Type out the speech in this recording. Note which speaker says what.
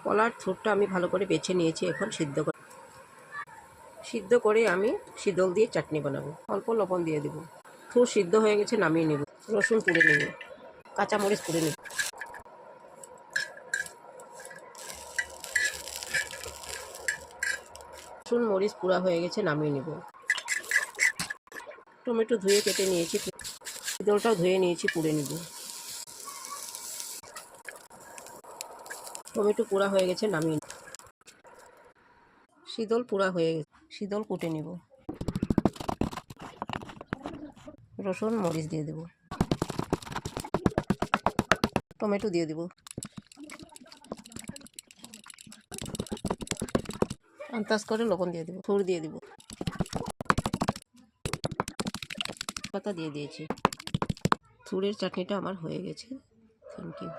Speaker 1: কলার থুরটা আমি ভালো করে বেছে নিয়েছি। এখন সিদ্ধ করে আমি শীতল দিয়ে চাটনি বানাবো। অল্প লবণ দিয়ে দেবো। থুর সিদ্ধ হয়ে গেছে, নামিয়ে নেব। রসুন কুড়ে নেব, কাঁচামরিচ কুড়ে নেব। রসুন মরিচ পুরা হয়ে গেছে, নামিয়ে নেব। টমেটো ধুয়ে কেটে নিয়েছি, শীতলটাও ধুয়ে নিয়েছি, পুড়ে নেব। টমেটো পুরা হয়ে গেছে, নামিয়ে নেব। শীতল পুরা হয়ে গেছে, শীতল কুটে নেব। রসুন মরিচ দিয়ে দেব, টমেটো দিয়ে দেব, আন্দাজ করে লবণ দিয়ে দেব, থুর দিয়ে দেব, পাতা দিয়ে দিয়েছি। থুরের চাটনিটা আমার হয়ে গেছে। Thank you.